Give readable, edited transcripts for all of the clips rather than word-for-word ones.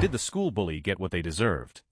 and did the school bully get what they deserved?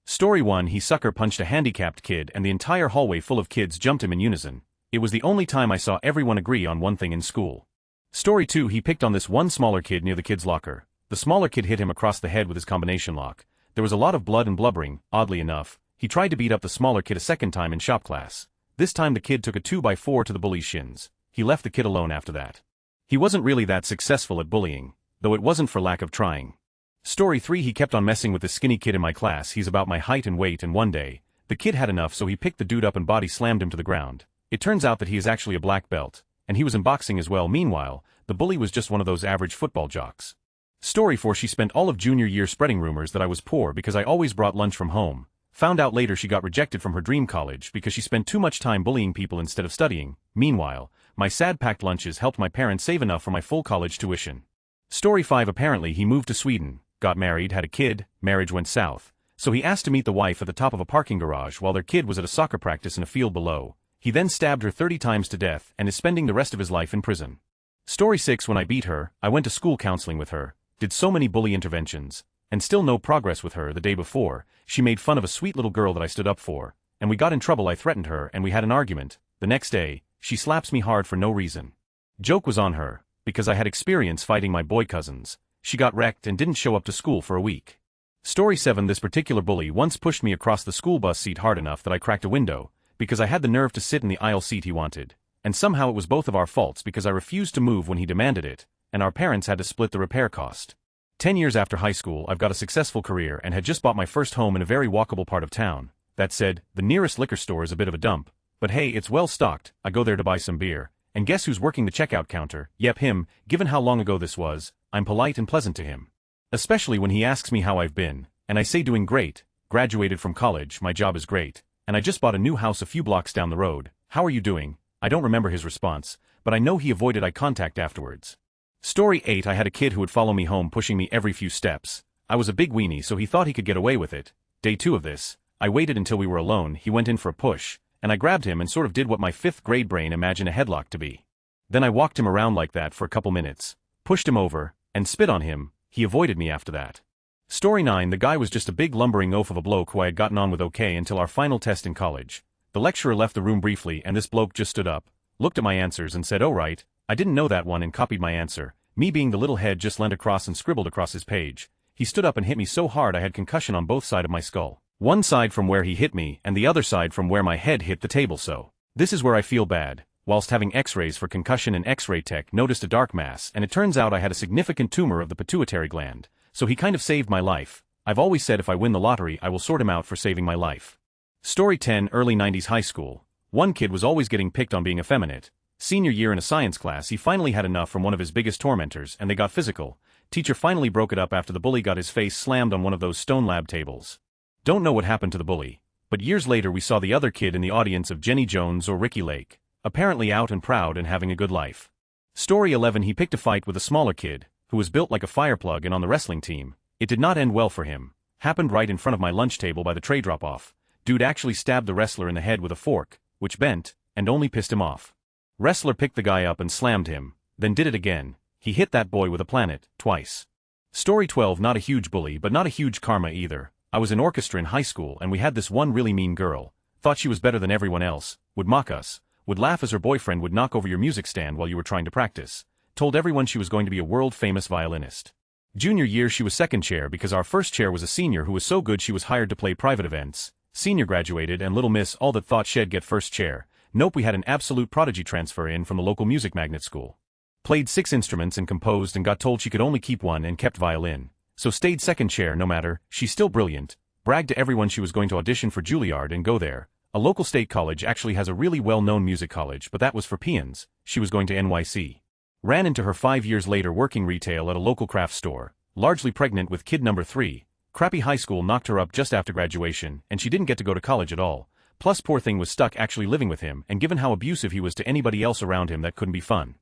Story 1. He sucker punched a handicapped kid and the entire hallway full of kids jumped him in unison. It was the only time I saw everyone agree on one thing in school. Story 2. He picked on this one smaller kid near the kid's locker. The smaller kid hit him across the head with his combination lock. There was a lot of blood and blubbering. Oddly enough, he tried to beat up the smaller kid a second time in shop class. This time the kid took a 2x4 to the bully's shins. He left the kid alone after that. He wasn't really that successful at bullying, though it wasn't for lack of trying. Story 3. He kept on messing with the skinny kid in my class. He's about my height and weight, and one day, the kid had enough, so he picked the dude up and body slammed him to the ground. It turns out that he is actually a black belt, and he was in boxing as well. Meanwhile, the bully was just one of those average football jocks. Story 4. She spent all of junior year spreading rumors that I was poor because I always brought lunch from home. Found out later she got rejected from her dream college because she spent too much time bullying people instead of studying. Meanwhile, my sad packed lunches helped my parents save enough for my full college tuition. Story 5. Apparently he moved to Sweden, got married, had a kid, marriage went south, so he asked to meet the wife at the top of a parking garage while their kid was at a soccer practice in a field below. He then stabbed her 30 times to death and is spending the rest of his life in prison. Story 6. When I beat her, I went to school counseling with her, did so many bully interventions, and still no progress with her. The day before, she made fun of a sweet little girl that I stood up for, and we got in trouble. I threatened her and we had an argument. The next day, she slaps me hard for no reason. Joke was on her, because I had experience fighting my boy cousins. She got wrecked and didn't show up to school for a week. Story 7. This particular bully once pushed me across the school bus seat hard enough that I cracked a window, because I had the nerve to sit in the aisle seat he wanted, and somehow it was both of our faults because I refused to move when he demanded it, and our parents had to split the repair cost. 10 years after high school, I've got a successful career and had just bought my first home in a very walkable part of town. That said, the nearest liquor store is a bit of a dump, but hey, it's well stocked. I go there to buy some beer, and guess who's working the checkout counter? Yep, him. Given how long ago this was, I'm polite and pleasant to him. Especially when he asks me how I've been, and I say doing great, graduated from college, my job is great, and I just bought a new house a few blocks down the road. How are you doing? I don't remember his response, but I know he avoided eye contact afterwards. Story 8. I had a kid who would follow me home pushing me every few steps. I was a big weenie, so he thought he could get away with it. Day 2 of this, I waited until we were alone. He went in for a push, and I grabbed him and sort of did what my 5th grade brain imagined a headlock to be. Then I walked him around like that for a couple minutes, pushed him over, and spit on him. He avoided me after that. Story 9. The guy was just a big lumbering oaf of a bloke who I had gotten on with okay until our final test in college. The lecturer left the room briefly and this bloke just stood up, looked at my answers and said, "Oh right, I didn't know that one," and copied my answer. Me being the little head just leant across and scribbled across his page. He stood up and hit me so hard I had concussion on both sides of my skull. One side from where he hit me and the other side from where my head hit the table. So this is where I feel bad. Whilst having x-rays for concussion, and x-ray tech noticed a dark mass, and it turns out I had a significant tumor of the pituitary gland, so he kind of saved my life. I've always said if I win the lottery I will sort him out for saving my life. Story 10. Early 90s high school. One kid was always getting picked on being effeminate. Senior year in a science class, he finally had enough from one of his biggest tormentors and they got physical. Teacher finally broke it up after the bully got his face slammed on one of those stone lab tables. Don't know what happened to the bully, but years later we saw the other kid in the audience of Jenny Jones or Ricky Lake, apparently out and proud and having a good life. Story 11. He picked a fight with a smaller kid, who was built like a fireplug and on the wrestling team. It did not end well for him. Happened right in front of my lunch table by the tray drop-off. Dude actually stabbed the wrestler in the head with a fork, which bent, and only pissed him off. Wrestler picked the guy up and slammed him, then did it again. He hit that boy with a planet, twice. Story 12. Not a huge bully but not a huge karma either. I was in orchestra in high school and we had this one really mean girl. Thought she was better than everyone else, would mock us, would laugh as her boyfriend would knock over your music stand while you were trying to practice. Told everyone she was going to be a world-famous violinist. Junior year she was second chair because our first chair was a senior who was so good she was hired to play private events. Senior graduated and little miss all that thought she'd get first chair. Nope, we had an absolute prodigy transfer in from the local music magnet school. Played 6 instruments and composed and got told she could only keep one and kept violin. So stayed second chair no matter, she's still brilliant. Bragged to everyone she was going to audition for Juilliard and go there. A local state college actually has a really well-known music college, but that was for peons. She was going to NYC. Ran into her 5 years later working retail at a local craft store, largely pregnant with kid number 3. Crappy high school knocked her up just after graduation and she didn't get to go to college at all. Plus poor thing was stuck actually living with him, and given how abusive he was to anybody else around him, that couldn't be fun.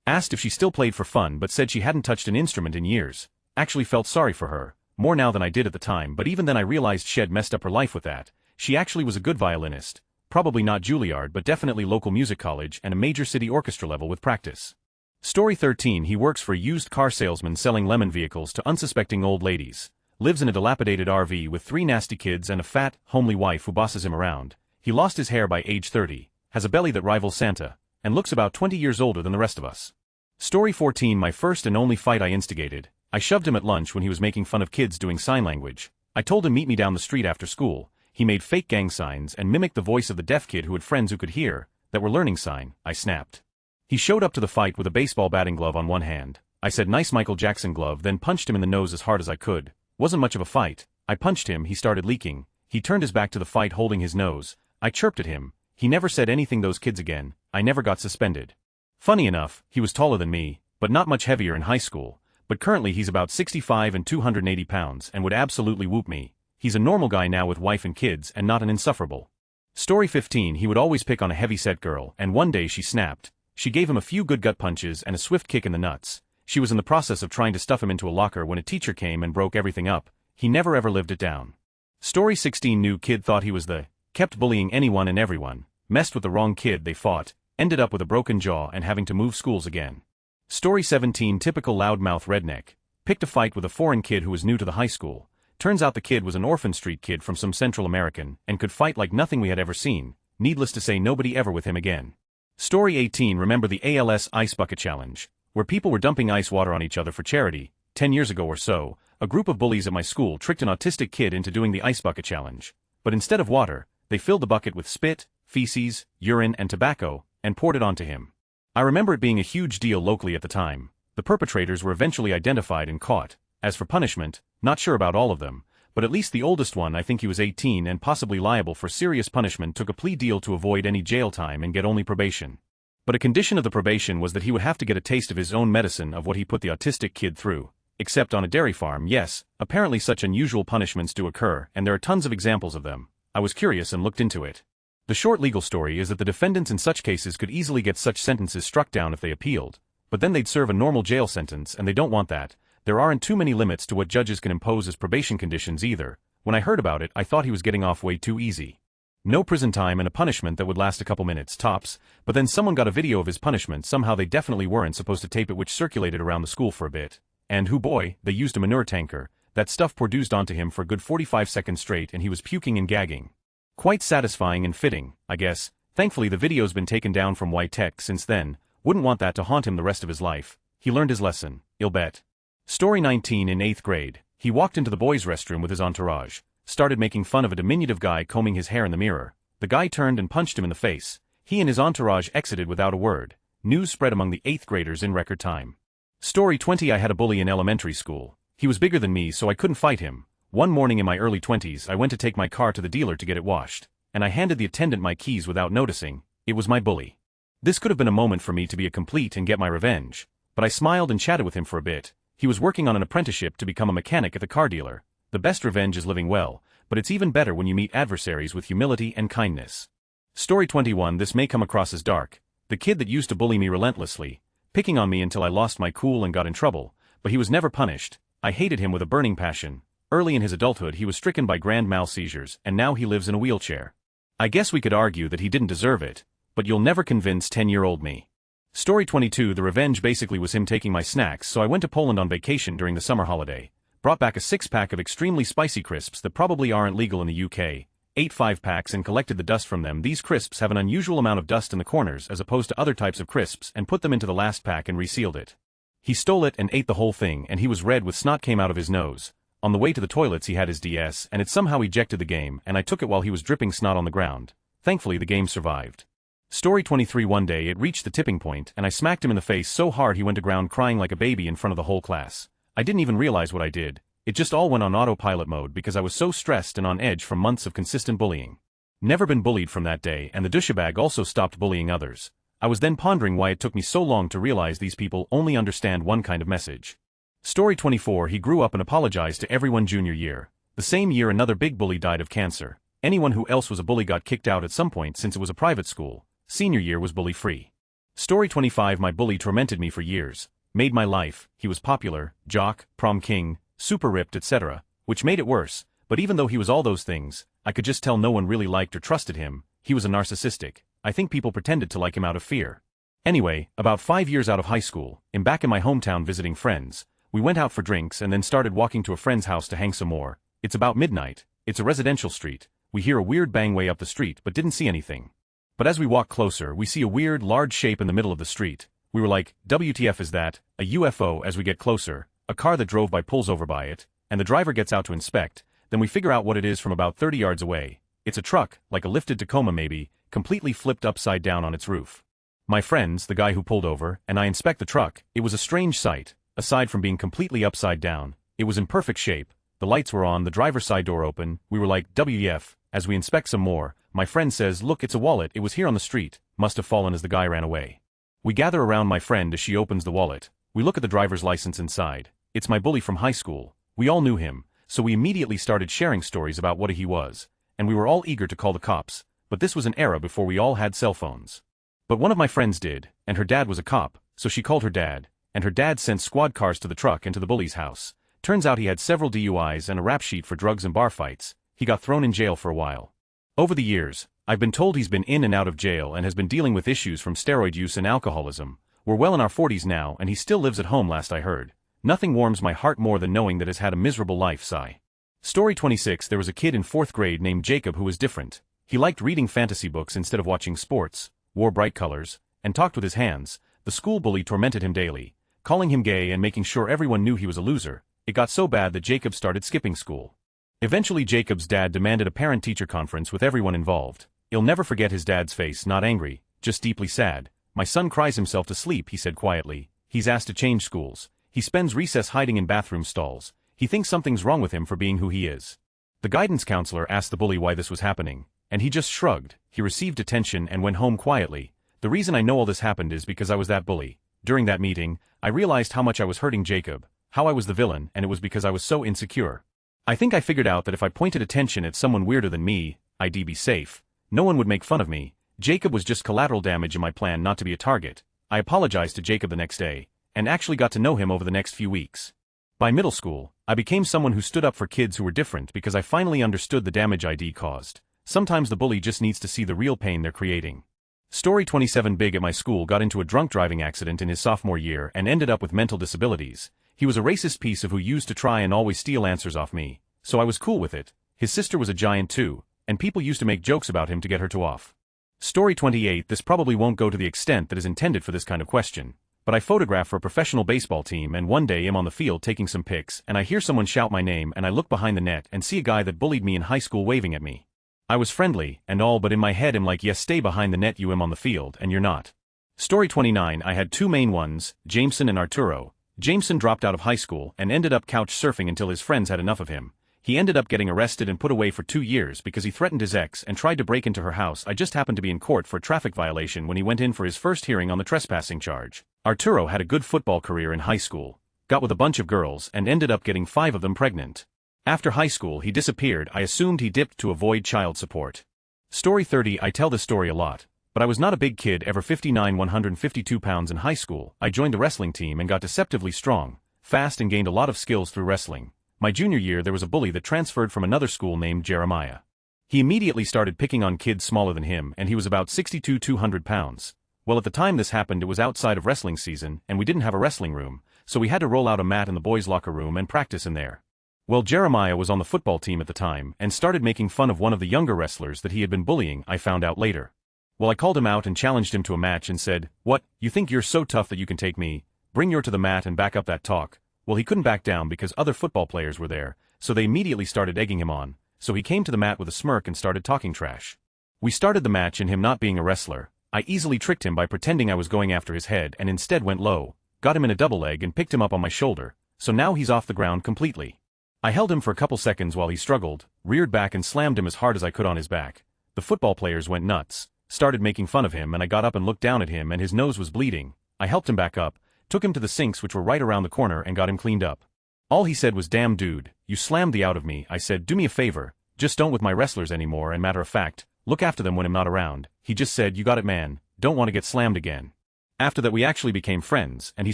Asked if she still played for fun but said she hadn't touched an instrument in years. Actually felt sorry for her, more now than I did at the time, but even then I realized she'd messed up her life with that. She actually was a good violinist. Probably not Juilliard but definitely local music college and a major city orchestra level with practice. Story 13. He works for a used car salesman selling lemon vehicles to unsuspecting old ladies. lives in a dilapidated RV with 3 nasty kids and a fat, homely wife who bosses him around. He lost his hair by age 30, has a belly that rivals Santa, and looks about 20 years older than the rest of us. Story 14. My first and only fight I instigated. I shoved him at lunch when he was making fun of kids doing sign language. I told him meet me down the street after school. He made fake gang signs and mimicked the voice of the deaf kid who had friends who could hear, that were learning sign. I snapped. He showed up to the fight with a baseball batting glove on one hand. I said nice Michael Jackson glove, then punched him in the nose as hard as I could. Wasn't much of a fight. I punched him, he started leaking. He turned his back to the fight holding his nose. I chirped at him. He never said anything those kids again. I never got suspended. Funny enough, he was taller than me, but not much heavier in high school. But currently he's about 65 and 280 pounds and would absolutely whoop me. He's a normal guy now with wife and kids and not an insufferable. Story 15. He would always pick on a heavy-set girl, and one day she snapped. She gave him a few good gut punches and a swift kick in the nuts. She was in the process of trying to stuff him into a locker when a teacher came and broke everything up. He never ever lived it down. Story 16. New kid thought he was the, kept bullying anyone and everyone, messed with the wrong kid they fought, ended up with a broken jaw and having to move schools again. Story 17. Typical loudmouth redneck. Picked a fight with a foreign kid who was new to the high school. Turns out the kid was an orphan street kid from some Central American, and could fight like nothing we had ever seen. Needless to say, nobody ever with him again. Story 18. Remember the ALS Ice Bucket Challenge, where people were dumping ice water on each other for charity? 10 years ago or so, a group of bullies at my school tricked an autistic kid into doing the ice bucket challenge. But instead of water, they filled the bucket with spit, feces, urine and tobacco, and poured it onto him. I remember it being a huge deal locally at the time. The perpetrators were eventually identified and caught. As for punishment, not sure about all of them, but at least the oldest one, I think he was 18 and possibly liable for serious punishment, took a plea deal to avoid any jail time and get only probation. But a condition of the probation was that he would have to get a taste of his own medicine of what he put the autistic kid through. Except on a dairy farm. Yes, apparently such unusual punishments do occur, and there are tons of examples of them. I was curious and looked into it. The short legal story is that the defendants in such cases could easily get such sentences struck down if they appealed, but then they'd serve a normal jail sentence and they don't want that. There aren't too many limits to what judges can impose as probation conditions either. When I heard about it, I thought he was getting off way too easy. No prison time and a punishment that would last a couple minutes, tops, but then someone got a video of his punishment. Somehow they definitely weren't supposed to tape it, which circulated around the school for a bit. And hoo boy, they used a manure tanker. That stuff produced onto him for a good 45 seconds straight and he was puking and gagging. Quite satisfying and fitting, I guess. Thankfully the video's been taken down from white tech since then. Wouldn't want that to haunt him the rest of his life. He learned his lesson, I'll bet. Story 19. In 8th grade, he walked into the boys' restroom with his entourage, started making fun of a diminutive guy combing his hair in the mirror. The guy turned and punched him in the face. He and his entourage exited without a word. News spread among the 8th graders in record time. Story 20. I had a bully in elementary school. He was bigger than me, so I couldn't fight him. One morning in my early 20s, I went to take my car to the dealer to get it washed, and I handed the attendant my keys without noticing. It was my bully. This could have been a moment for me to be a complete and get my revenge, but I smiled and chatted with him for a bit. He was working on an apprenticeship to become a mechanic at the car dealer. The best revenge is living well, but it's even better when you meet adversaries with humility and kindness. Story 21. This may come across as dark. The kid that used to bully me relentlessly, picking on me until I lost my cool and got in trouble, but he was never punished. I hated him with a burning passion. Early in his adulthood he was stricken by grand mal seizures, and now he lives in a wheelchair. I guess we could argue that he didn't deserve it, but you'll never convince 10-year-old me. Story 22. The revenge basically was him taking my snacks, so I went to Poland on vacation during the summer holiday. Brought back a 6-pack of extremely spicy crisps that probably aren't legal in the UK, ate 5-packs and collected the dust from them. These crisps have an unusual amount of dust in the corners as opposed to other types of crisps, and put them into the last pack and resealed it. He stole it and ate the whole thing, and he was red with snot came out of his nose. On the way to the toilets he had his DS and it somehow ejected the game, and I took it while he was dripping snot on the ground. Thankfully the game survived. Story 23. One day it reached the tipping point and I smacked him in the face so hard he went to ground crying like a baby in front of the whole class. I didn't even realize what I did. It just all went on autopilot mode because I was so stressed and on edge from months of consistent bullying. Never been bullied from that day, and the douchebag also stopped bullying others. I was then pondering why it took me so long to realize these people only understand one kind of message. Story 24. He grew up and apologized to everyone junior year. The same year another big bully died of cancer. Anyone who else was a bully got kicked out at some point since it was a private school. Senior year was bully-free. Story 25. My bully tormented me for years. Made my life. He was popular, jock, prom king, super ripped, etc., which made it worse, but even though he was all those things, I could just tell no one really liked or trusted him. He was a narcissistic. I think people pretended to like him out of fear. Anyway, about 5 years out of high school, I'm back in my hometown visiting friends. We went out for drinks and then started walking to a friend's house to hang some more. It's about midnight. It's a residential street. We hear a weird bang way up the street but didn't see anything. But as we walk closer, we see a weird, large shape in the middle of the street. We were like, WTF is that? A UFO. As we get closer, a car that drove by pulls over by it, and the driver gets out to inspect. Then we figure out what it is from about 30 yards away. It's a truck, like a lifted Tacoma maybe, completely flipped upside down on its roof. My friends, the guy who pulled over, and I inspect the truck. It was a strange sight. Aside from being completely upside down, it was in perfect shape. The lights were on, the driver's side door open. We were like, WTF. As we inspect some more, my friend says, look, it's a wallet. It was here on the street. Must have fallen as the guy ran away. We gather around my friend as she opens the wallet. We look at the driver's license inside. It's my bully from high school. We all knew him, so we immediately started sharing stories about what he was. And we were all eager to call the cops, but this was an era before we all had cell phones. But one of my friends did, and her dad was a cop, so she called her dad, and her dad sent squad cars to the truck and to the bully's house. Turns out he had several DUIs and a rap sheet for drugs and bar fights. He got thrown in jail for a while. Over the years, I've been told he's been in and out of jail and has been dealing with issues from steroid use and alcoholism. We're well in our 40s now and he still lives at home last I heard. Nothing warms my heart more than knowing that he's had a miserable life. Sigh. Story 26. There was a kid in 4th grade named Jacob who was different. He liked reading fantasy books instead of watching sports, wore bright colors, and talked with his hands. The school bully tormented him daily, calling him gay and making sure everyone knew he was a loser. It got so bad that Jacob started skipping school. Eventually Jacob's dad demanded a parent-teacher conference with everyone involved. He'll never forget his dad's face, not angry, just deeply sad. My son cries himself to sleep, he said quietly. He's asked to change schools. He spends recess hiding in bathroom stalls. He thinks something's wrong with him for being who he is. The guidance counselor asked the bully why this was happening, and he just shrugged. He received attention and went home quietly. The reason I know all this happened is because I was that bully. During that meeting, I realized how much I was hurting Jacob, how I was the villain, and it was because I was so insecure. I think I figured out that if I pointed attention at someone weirder than me, I'd be safe. No one would make fun of me. Jacob was just collateral damage in my plan not to be a target. I apologized to Jacob the next day, and actually got to know him over the next few weeks. By middle school, I became someone who stood up for kids who were different because I finally understood the damage ID caused. Sometimes the bully just needs to see the real pain they're creating. Story 27. Big at my school got into a drunk driving accident in his sophomore year and ended up with mental disabilities. He was a racist piece of who used to try and always steal answers off me, so I was cool with it. His sister was a giant too, and people used to make jokes about him to get her to off. Story 28. This probably won't go to the extent that is intended for this kind of question, but I photographed for a professional baseball team and one day I'm on the field taking some pics and I hear someone shout my name and I look behind the net and see a guy that bullied me in high school waving at me. I was friendly and all, but in my head I'm like, yes, stay behind the net, you am on the field and you're not. Story 29. I had two main ones, Jameson and Arturo. Jameson dropped out of high school and ended up couch surfing until his friends had enough of him. He ended up getting arrested and put away for 2 years because he threatened his ex and tried to break into her house. I just happened to be in court for a traffic violation when he went in for his first hearing on the trespassing charge. Arturo had a good football career in high school, got with a bunch of girls and ended up getting 5 of them pregnant. After high school he disappeared. I assumed he dipped to avoid child support. Story 30. I tell this story a lot, but I was not a big kid, ever 59 152 pounds in high school. I joined the wrestling team and got deceptively strong, fast and gained a lot of skills through wrestling. My junior year there was a bully that transferred from another school named Jeremiah. He immediately started picking on kids smaller than him and he was about 62 200 pounds. Well, at the time this happened it was outside of wrestling season and we didn't have a wrestling room, so we had to roll out a mat in the boys' locker room and practice in there. Well, Jeremiah was on the football team at the time and started making fun of one of the younger wrestlers that he had been bullying, I found out later. Well, I called him out and challenged him to a match and said, "What, you think you're so tough that you can take me? Bring your to the mat and back up that talk." Well, he couldn't back down because other football players were there, so they immediately started egging him on, so he came to the mat with a smirk and started talking trash. We started the match and him not being a wrestler, I easily tricked him by pretending I was going after his head and instead went low, got him in a double leg and picked him up on my shoulder, so now he's off the ground completely. I held him for a couple seconds while he struggled, reared back and slammed him as hard as I could on his back. The football players went nuts, started making fun of him and I got up and looked down at him and his nose was bleeding. I helped him back up, took him to the sinks which were right around the corner and got him cleaned up. All he said was, "Damn dude, you slammed the out of me." I said, "Do me a favor, just don't with my wrestlers anymore and matter of fact, look after them when I'm not around." He just said, "You got it man, don't want to get slammed again." After that we actually became friends and he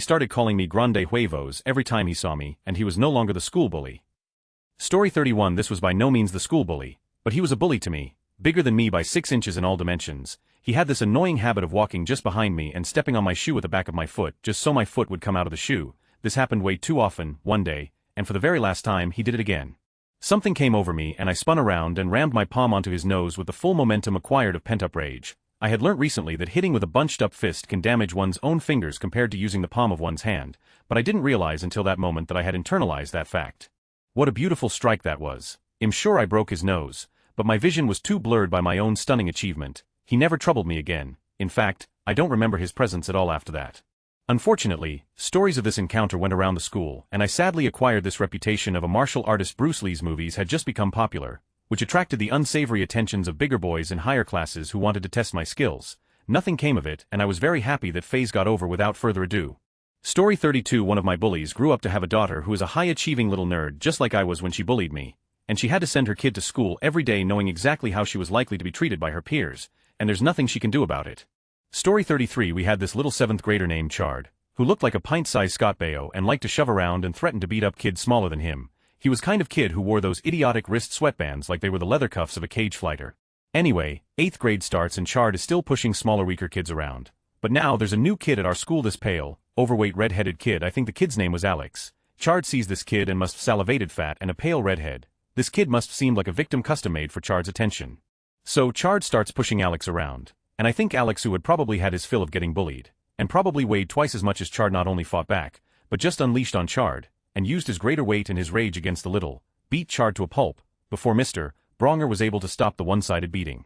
started calling me Grande Huevos every time he saw me and he was no longer the school bully. Story 31. This was by no means the school bully, but he was a bully to me, bigger than me by 6 inches in all dimensions. He had this annoying habit of walking just behind me and stepping on my shoe with the back of my foot just so my foot would come out of the shoe. this happened way too often, one day, and for the very last time he did it again. Something came over me and I spun around and rammed my palm onto his nose with the full momentum acquired of pent-up rage. I had learnt recently that hitting with a bunched-up fist can damage one's own fingers compared to using the palm of one's hand, but I didn't realize until that moment that I had internalized that fact. What a beautiful strike that was. I'm sure I broke his nose, but my vision was too blurred by my own stunning achievement. He never troubled me again. In fact, I don't remember his presence at all after that. Unfortunately, stories of this encounter went around the school, and I sadly acquired this reputation of a martial artist. Bruce Lee's movies had just become popular, which attracted the unsavory attentions of bigger boys in higher classes who wanted to test my skills. Nothing came of it, and I was very happy that phase got over without further ado. Story 32. One of my bullies grew up to have a daughter who is a high-achieving little nerd just like I was when she bullied me, and she had to send her kid to school every day knowing exactly how she was likely to be treated by her peers, and there's nothing she can do about it. Story 33. We had this little 7th grader named Chard, who looked like a pint-sized Scott Baio and liked to shove around and threaten to beat up kids smaller than him. He was kind of kid who wore those idiotic wrist sweatbands like they were the leather cuffs of a cage fighter. Anyway, 8th grade starts and Chard is still pushing smaller weaker kids around. But now there's a new kid at our school, this pale, overweight red-headed kid. I think the kid's name was Alex. Chard sees this kid and must salivated fat and a pale redhead. This kid must seem like a victim custom-made for Chard's attention. So Chard starts pushing Alex around, and I think Alex, who had probably had his fill of getting bullied, and probably weighed twice as much as Chard, not only fought back, but just unleashed on Chard, and used his greater weight and his rage against the little, beat Chard to a pulp, before Mr. Bronger was able to stop the one-sided beating.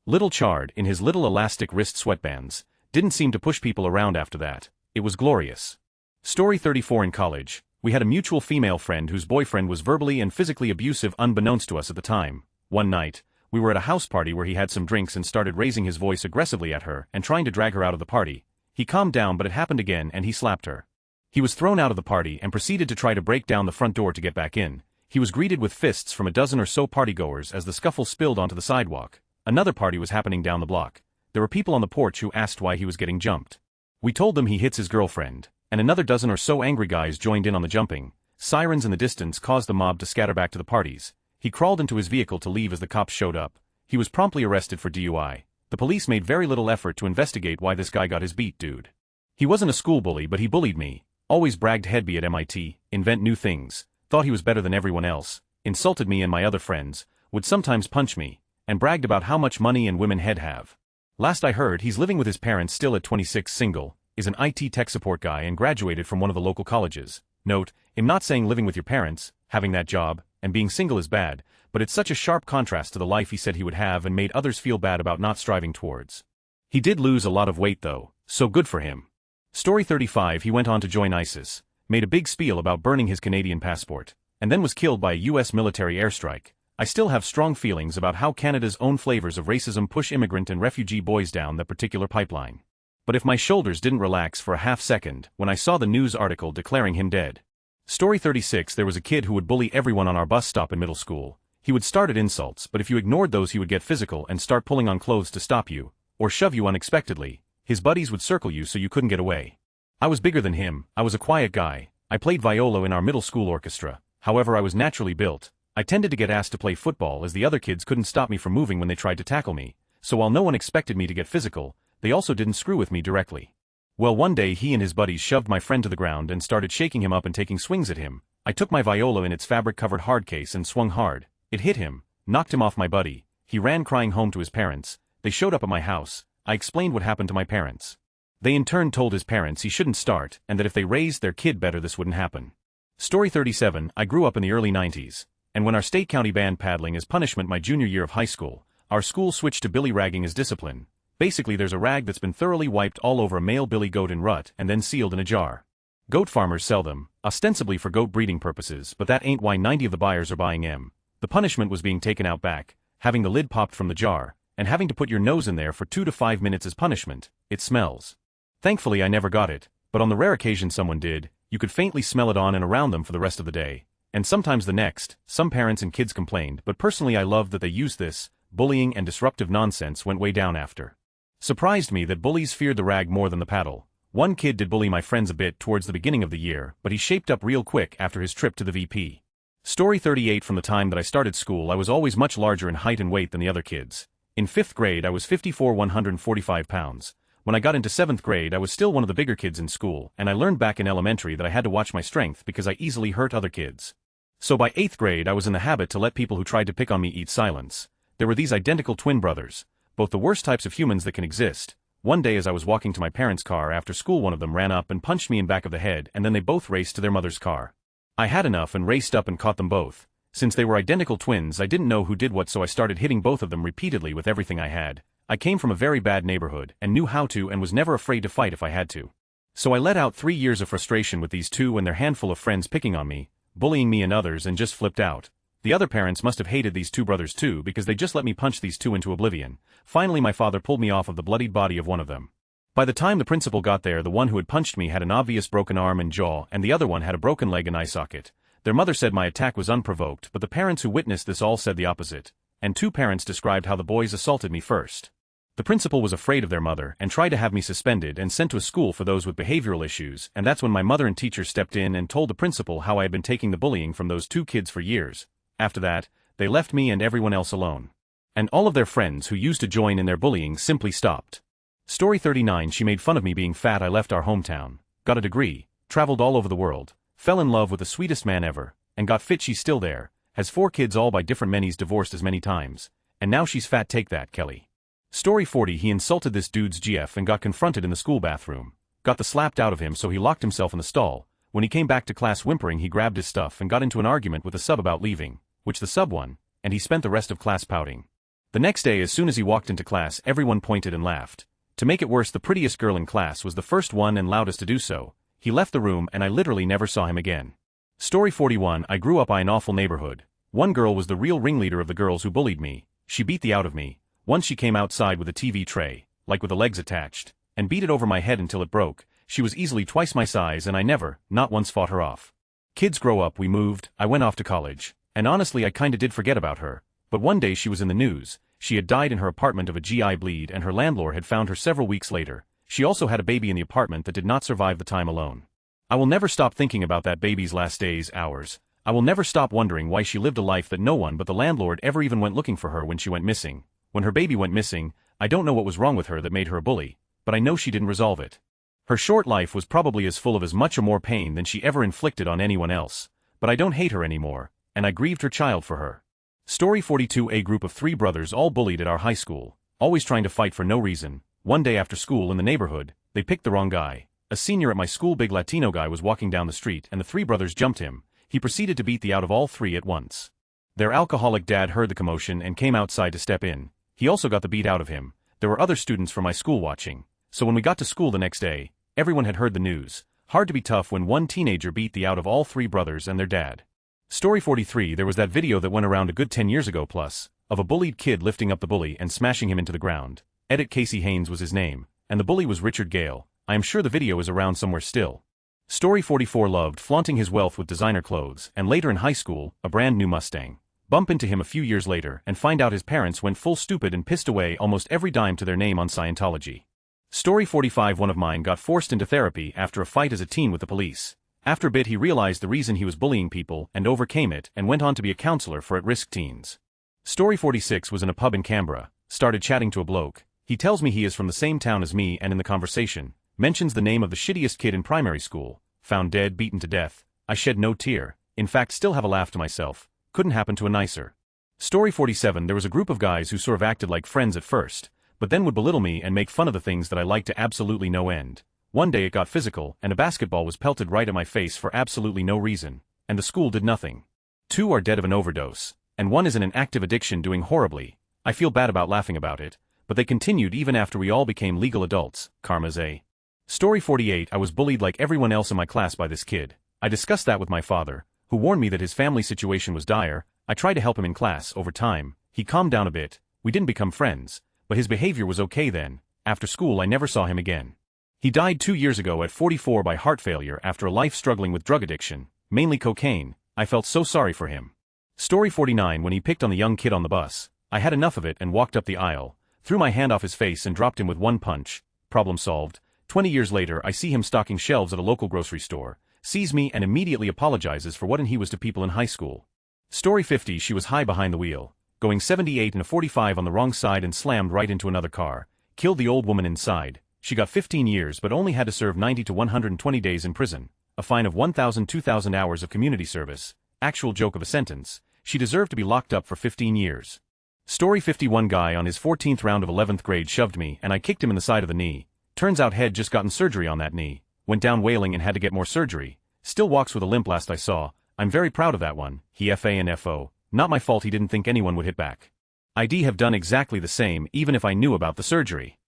Little Chard, in his little elastic wrist sweatbands, didn't seem to push people around after that. It was glorious. Story 34. In college, we had a mutual female friend whose boyfriend was verbally and physically abusive unbeknownst to us at the time. One night, we were at a house party where he had some drinks and started raising his voice aggressively at her and trying to drag her out of the party. He calmed down, but it happened again and he slapped her. He was thrown out of the party and proceeded to try to break down the front door to get back in. He was greeted with fists from a dozen or so partygoers as the scuffle spilled onto the sidewalk. Another party was happening down the block. There were people on the porch who asked why he was getting jumped. We told them he hits his girlfriend, and another dozen or so angry guys joined in on the jumping. Sirens in the distance caused the mob to scatter back to the parties. He crawled into his vehicle to leave as the cops showed up. He was promptly arrested for DUI. The police made very little effort to investigate why this guy got his beat, dude. He wasn't a school bully, but he bullied me. Always bragged he'd be at MIT, invent new things, thought he was better than everyone else, insulted me and my other friends, would sometimes punch me, and bragged about how much money and women he'd have. Last I heard, he's living with his parents still at 26, single, is an IT tech support guy and graduated from one of the local colleges. Note, I'm not saying living with your parents, having that job, and being single is bad, but it's such a sharp contrast to the life he said he would have and made others feel bad about not striving towards. He did lose a lot of weight though, so good for him. Story 35. He went on to join ISIS, made a big spiel about burning his Canadian passport, and then was killed by a US military airstrike. I still have strong feelings about how Canada's own flavors of racism push immigrant and refugee boys down that particular pipeline. But if my shoulders didn't relax for a half second when I saw the news article declaring him dead. Story 36. There was a kid who would bully everyone on our bus stop in middle school. He would start at insults, but if you ignored those he would get physical and start pulling on clothes to stop you, or shove you unexpectedly. His buddies would circle you so you couldn't get away. I was bigger than him, I was a quiet guy. I played viola in our middle school orchestra. However, I was naturally built. I tended to get asked to play football as the other kids couldn't stop me from moving when they tried to tackle me, so while no one expected me to get physical, they also didn't screw with me directly. Well, one day he and his buddies shoved my friend to the ground and started shaking him up and taking swings at him. I took my viola in its fabric-covered hard case and swung hard. It hit him, knocked him off my buddy. He ran crying home to his parents. They showed up at my house. I explained what happened to my parents. They in turn told his parents he shouldn't start and that if they raised their kid better this wouldn't happen. Story 37. I grew up in the early 90s, and when our state county banned paddling as punishment my junior year of high school, our school switched to billy ragging as discipline. Basically there's a rag that's been thoroughly wiped all over a male billy goat in rut and then sealed in a jar. Goat farmers sell them, ostensibly for goat breeding purposes, but that ain't why 90 of the buyers are buying them. The punishment was being taken out back, having the lid popped from the jar, and having to put your nose in there for 2 to 5 minutes as punishment. It smells. Thankfully I never got it, but on the rare occasion someone did, you could faintly smell it on and around them for the rest of the day. And sometimes the next. Some parents and kids complained, but personally I loved that they used this. Bullying and disruptive nonsense went way down after. Surprised me that bullies feared the rag more than the paddle. One kid did bully my friends a bit towards the beginning of the year, but he shaped up real quick after his trip to the VP. Story 38. From the time that I started school I was always much larger in height and weight than the other kids. In 5th grade I was 54 145 pounds. When I got into 7th grade I was still one of the bigger kids in school, and I learned back in elementary that I had to watch my strength because I easily hurt other kids. So by 8th grade I was in the habit to let people who tried to pick on me eat silence. There were these identical twin brothers, both the worst types of humans that can exist. One day as I was walking to my parents' car after school, one of them ran up and punched me in back of the head, and then they both raced to their mother's car. I had enough and raced up and caught them both. Since they were identical twins I didn't know who did what, so I started hitting both of them repeatedly with everything I had. I came from a very bad neighborhood and knew how to and was never afraid to fight if I had to. So I let out 3 years of frustration with these two and their handful of friends picking on me, bullying me and others, and just flipped out. The other parents must have hated these two brothers too because they just let me punch these two into oblivion. Finally my father pulled me off of the bloodied body of one of them. By the time the principal got there, the one who had punched me had an obvious broken arm and jaw, and the other one had a broken leg and eye socket. Their mother said my attack was unprovoked, but the parents who witnessed this all said the opposite, and 2 parents described how the boys assaulted me first. The principal was afraid of their mother and tried to have me suspended and sent to a school for those with behavioral issues, and that's when my mother and teacher stepped in and told the principal how I had been taking the bullying from those 2 kids for years. After that, they left me and everyone else alone. And all of their friends who used to join in their bullying simply stopped. Story 39. She made fun of me being fat. I left our hometown, got a degree, traveled all over the world, fell in love with the sweetest man ever, and got fit. She's still there, has 4 kids all by different men, divorced as many times, and now she's fat. Take that, Kelly. Story 40. He insulted this dude's GF and got confronted in the school bathroom, got the slapped out of him, so he locked himself in the stall. When he came back to class whimpering, he grabbed his stuff and got into an argument with the sub about leaving, which the sub won, and he spent the rest of class pouting. The next day as soon as he walked into class everyone pointed and laughed. To make it worse, the prettiest girl in class was the first one and loudest to do so. He left the room and I literally never saw him again. Story 41. I grew up in an awful neighborhood. One girl was the real ringleader of the girls who bullied me. She beat the out of me. Once she came outside with a TV tray, like with the legs attached, and beat it over my head until it broke. She was easily twice my size and I never, not once, fought her off. Kids grow up, we moved, I went off to college, and honestly I kinda did forget about her, but one day she was in the news. She had died in her apartment of a GI bleed and her landlord had found her several weeks later. She also had a baby in the apartment that did not survive the time alone. I will never stop thinking about that baby's last days, hours. I will never stop wondering why she lived a life that no one but the landlord ever even went looking for her when she went missing. When her baby went missing, I don't know what was wrong with her that made her a bully, but I know she didn't resolve it. Her short life was probably as full of as much or more pain than she ever inflicted on anyone else, but I don't hate her anymore, and I grieved her child for her. Story 42. A group of 3 brothers all bullied at our high school, always trying to fight for no reason. One day after school in the neighborhood, they picked the wrong guy. A senior at my school, big Latino guy, was walking down the street and the 3 brothers jumped him. He proceeded to beat the out of all 3 at once. Their alcoholic dad heard the commotion and came outside to step in. He also got the beat out of him. There were other students from my school watching, so when we got to school the next day, everyone had heard the news. Hard to be tough when one teenager beat the out of all 3 brothers and their dad. Story 43. There was that video that went around a good 10 years ago plus, of a bullied kid lifting up the bully and smashing him into the ground. Edit Casey Haynes was his name, and the bully was Richard Gale. I am sure the video is around somewhere still. Story 44. Loved flaunting his wealth with designer clothes, and later in high school, a brand new Mustang. Bump into him a few years later and find out his parents went full stupid and pissed away almost every dime to their name on Scientology. Story 45. One of mine got forced into therapy after a fight as a teen with the police. After a bit he realized the reason he was bullying people and overcame it and went on to be a counselor for at-risk teens. Story 46. Was in a pub in Canberra, started chatting to a bloke. He tells me he is from the same town as me and in the conversation, mentions the name of the shittiest kid in primary school, found dead, beaten to death. I shed no tear, in fact still have a laugh to myself, couldn't happen to a nicer. Story 47. There was a group of guys who sort of acted like friends at first, but then would belittle me and make fun of the things that I liked to absolutely no end. One day it got physical and a basketball was pelted right at my face for absolutely no reason, and the school did nothing. 2 are dead of an overdose, and 1 is in an active addiction doing horribly. I feel bad about laughing about it, but they continued even after we all became legal adults. Karma's a. Story 48. I was bullied like everyone else in my class by this kid. I discussed that with my father, who warned me that his family situation was dire. I tried to help him in class. Over time, he calmed down a bit. We didn't become friends, but his behavior was okay then. After school I never saw him again. He died 2 years ago at 44 by heart failure after a life struggling with drug addiction, mainly cocaine. I felt so sorry for him. Story 49. When he picked on the young kid on the bus, I had enough of it and walked up the aisle, threw my hand off his face and dropped him with 1 punch. Problem solved. 20 years later I see him stocking shelves at a local grocery store, sees me and immediately apologizes for what he was to people in high school. Story 50. She was high behind the wheel, going 78 in a 45 on the wrong side and slammed right into another car, killed the old woman inside. She got 15 years but only had to serve 90 to 120 days in prison, a fine of 1,000-2,000 hours of community service. Actual joke of a sentence. She deserved to be locked up for 15 years. Story 51. Guy on his 14th round of 11th grade shoved me and I kicked him in the side of the knee. Turns out head just gotten surgery on that knee. Went down wailing and had to get more surgery. Still walks with a limp last I saw. I'm very proud of that one. He FANFO. Not my fault he didn't think anyone would hit back. I'd have done exactly the same even if I knew about the surgery.